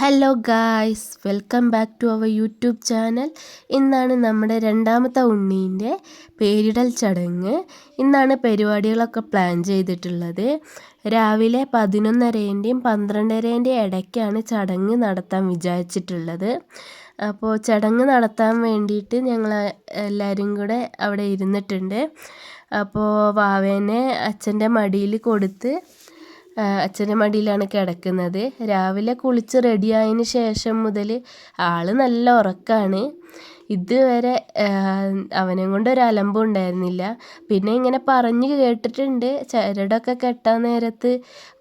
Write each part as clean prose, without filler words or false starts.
Hello guys, welcome back to our YouTube channel. ഇന്നാണ് നമ്മുടെ രണ്ടാമത്തെ ഉണ്ണീൻ്റെ പേരിടൽ ചടങ്ങ്. ഇന്നാണ് പരിപാടികളൊക്കെ പ്ലാൻ ചെയ്തിട്ടുള്ളത്. രാവിലെ 11:30-ൻ്റെയും 12:30-ൻ്റെയും ഇടയ്ക്കാണ് ചടങ്ങ് നടത്താൻ വിചാരിച്ചിട്ടുള്ളത്. അപ്പോൾ ചടങ്ങ് നടത്താൻ വേണ്ടിയിട്ട് ഞങ്ങൾ എല്ലാവരും കൂടെ അവിടെ ഇരുന്നിട്ടുണ്ട്. അപ്പോൾ വാവേനെ അച്ഛൻ്റെ മടിയിൽ കൊടുത്ത് അച്ഛൻ്റെ മടിയിലാണ് കിടക്കുന്നത്. രാവിലെ കുളിച്ച് റെഡിയായതിന് ശേഷം മുതൽ ആൾ നല്ല ഉറക്കമാണ്. ഇതുവരെ അവനെ കൊണ്ട് ഒരു അലമ്പും ഉണ്ടായിരുന്നില്ല. പിന്നെ ഇങ്ങനെ പറഞ്ഞ് കേട്ടിട്ടുണ്ട്, ചരടൊക്കെ കെട്ടാൻ നേരത്ത്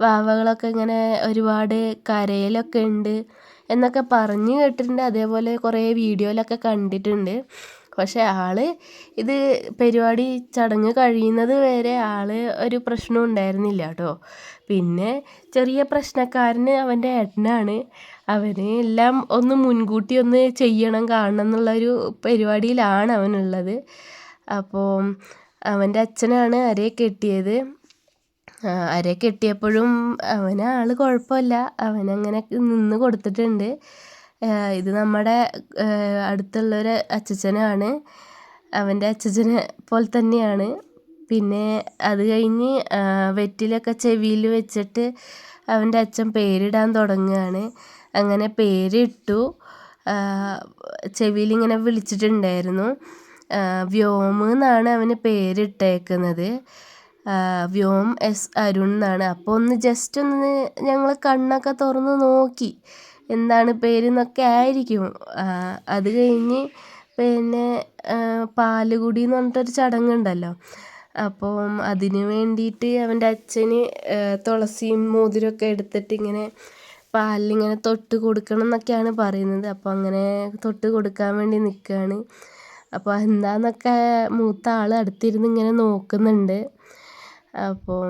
വാവകളൊക്കെ ഇങ്ങനെ ഒരുപാട് കരയലൊക്കെ ഉണ്ട് എന്നൊക്കെ പറഞ്ഞ് കേട്ടിട്ടുണ്ട്. അതേപോലെ കുറേ വീഡിയോയിലൊക്കെ കണ്ടിട്ടുണ്ട്. പക്ഷേ ഇത് പരിപാടി ചടങ്ങ് കഴിയുന്നത് വരെ ഒരു പ്രശ്നവും ഉണ്ടായിരുന്നില്ല കേട്ടോ. പിന്നെ ചെറിയ പ്രശ്നക്കാരന് അവൻ്റെ ഏട്ടനാണ്. അവന് എല്ലാം ഒന്ന് മുൻകൂട്ടി ഒന്ന് ചെയ്യണം, കാണണം എന്നുള്ളൊരു പരിപാടിയിലാണ് അവനുള്ളത്. അപ്പോൾ അവൻ്റെ അച്ഛനാണ് അരയെ കെട്ടിയത്. അരയെ കെട്ടിയപ്പോഴും ആൾ കുഴപ്പമില്ല, അവനങ്ങനെ നിന്ന് കൊടുത്തിട്ടുണ്ട്. ഇത് നമ്മുടെ അടുത്തുള്ളൊരു അച്ചച്ചനാണ്, അവൻ്റെ അച്ചച്ചനെ പോലെ തന്നെയാണ്. പിന്നെ അത് കഴിഞ്ഞ് വെറ്റിലൊക്കെ ചെവിയിൽ വെച്ചിട്ട് അവൻ്റെ അച്ഛൻ പേരിടാൻ തുടങ്ങുകയാണ്. അങ്ങനെ പേരിട്ടു. ചെവിയിലിങ്ങനെ വിളിച്ചിട്ടുണ്ടായിരുന്നു. വ്യോമ് എന്നാണ് അവന് പേരിട്ടേക്കുന്നത്. വ്യോം എസ് അരുൺ എന്നാണ്. അപ്പോൾ ജസ്റ്റ് ഒന്ന് ഞങ്ങൾ കണ്ണൊക്കെ തുറന്ന് നോക്കി എന്താണ് പേരെന്നൊക്കെ ആയിരിക്കും. അത് കഴിഞ്ഞ് പിന്നെ പാലുകുടി എന്ന് പറഞ്ഞിട്ടൊരു ചടങ്ങുണ്ടല്ലോ. അപ്പം അതിന് വേണ്ടിയിട്ട് അവൻ്റെ അച്ഛന് തുളസിയും മോതിരമൊക്കെ എടുത്തിട്ട് ഇങ്ങനെ പാലിലിങ്ങനെ തൊട്ട് കൊടുക്കണം എന്നൊക്കെയാണ് പറയുന്നത്. അപ്പോൾ അങ്ങനെ തൊട്ട് കൊടുക്കാൻ വേണ്ടി നിൽക്കുകയാണ്. അപ്പോൾ എന്താണെന്നൊക്കെ മൂത്ത ആൾ അടുത്തിരുന്ന് ഇങ്ങനെ നോക്കുന്നുണ്ട്. അപ്പോൾ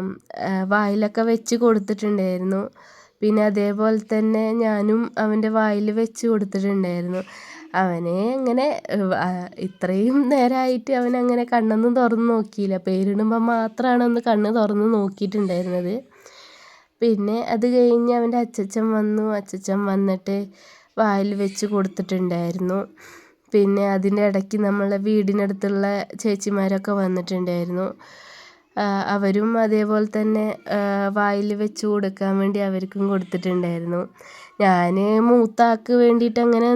വായിലൊക്കെ വെച്ച് കൊടുത്തിട്ടുണ്ടായിരുന്നു. പിന്നെ അതേപോലെ തന്നെ ഞാനും അവൻ്റെ വായിൽ വെച്ച് കൊടുത്തിട്ടുണ്ടായിരുന്നു. അവനെ അങ്ങനെ ഇത്രയും നേരമായിട്ട് അവനങ്ങനെ കണ്ണൊന്നും തുറന്ന് നോക്കിയില്ല. പേരിടുമ്പോൾ മാത്രമാണ് ഒന്ന് കണ്ണ് തുറന്ന് നോക്കിയിട്ടുണ്ടായിരുന്നത്. പിന്നെ അത് കഴിഞ്ഞ് അവൻ്റെ അച്ചച്ചൻ വന്നു. അച്ചച്ചൻ വന്നിട്ട് വായിൽ വെച്ച് കൊടുത്തിട്ടുണ്ടായിരുന്നു. പിന്നെ അതിൻ്റെ ഇടയ്ക്ക് നമ്മളെ വീടിനടുത്തുള്ള ചേച്ചിമാരൊക്കെ വന്നിട്ടുണ്ടായിരുന്നു. അവരും അതേപോലെ തന്നെ വായിൽ വെച്ച് കൊടുക്കാൻ വേണ്ടി അവർക്കും കൊടുത്തിട്ടുണ്ടായിരുന്നു. ഞാൻ മൂത്ത ആൾക്ക് വേണ്ടിയിട്ട് അങ്ങനെ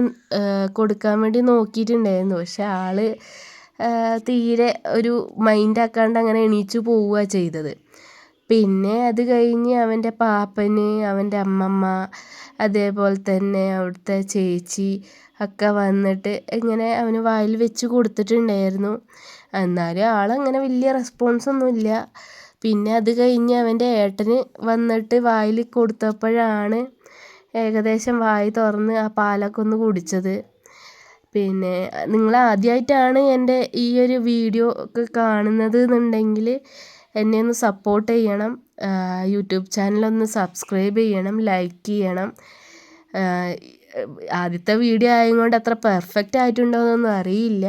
കൊടുക്കാൻ വേണ്ടി നോക്കിയിട്ടുണ്ടായിരുന്നു. പക്ഷെ തീരെ ഒരു മൈൻഡാക്കാണ്ട് അങ്ങനെ എണീച്ചു പോവുകയാണ് ചെയ്തത്. പിന്നെ അത് കഴിഞ്ഞ് അവൻ്റെ പാപ്പന്, അവൻ്റെ അമ്മമ്മ, അതേപോലെ തന്നെ അവിടുത്തെ ചേച്ചി ഒക്കെ വന്നിട്ട് ഇങ്ങനെ അവന് വായിൽ വെച്ച് കൊടുത്തിട്ടുണ്ടായിരുന്നു. എന്നാലും ആളങ്ങനെ വലിയ റെസ്പോൺസൊന്നുമില്ല. പിന്നെ അത് കഴിഞ്ഞ് അവൻ്റെ ഏട്ടന് വന്നിട്ട് വായിൽ കൊടുത്തപ്പോഴാണ് ഏകദേശം വായി തുറന്ന് ആ പാലൊക്കെ ഒന്ന് കുടിച്ചത്. പിന്നെ നിങ്ങൾ ആദ്യമായിട്ടാണ് എൻ്റെ ഈ ഒരു വീഡിയോ ഒക്കെ കാണുന്നത് എന്നുണ്ടെങ്കിൽ എന്നെ ഒന്ന് സപ്പോർട്ട് ചെയ്യണം. യൂട്യൂബ് ചാനലൊന്ന് സബ്സ്ക്രൈബ് ചെയ്യണം, ലൈക്ക് ചെയ്യണം. ആദ്യത്തെ വീഡിയോ ആയതുകൊണ്ട് അത്ര പെർഫെക്റ്റ് ആയിട്ടുണ്ടോ എന്നൊന്നും അറിയില്ല.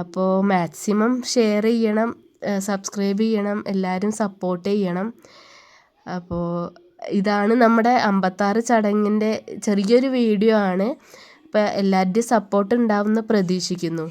അപ്പോൾ മാക്സിമം ഷെയർ ചെയ്യണം, സബ്സ്ക്രൈബ് ചെയ്യണം, എല്ലാവരും സപ്പോർട്ട് ചെയ്യണം. അപ്പോൾ ഇതാണ് നമ്മുടെ 56 ചടങ്ങിൻ്റെ ചെറിയൊരു വീഡിയോ ആണ്. അപ്പോൾ എല്ലാവരുടെയും സപ്പോർട്ട് ഉണ്ടാവുമെന്ന് പ്രതീക്ഷിക്കുന്നു.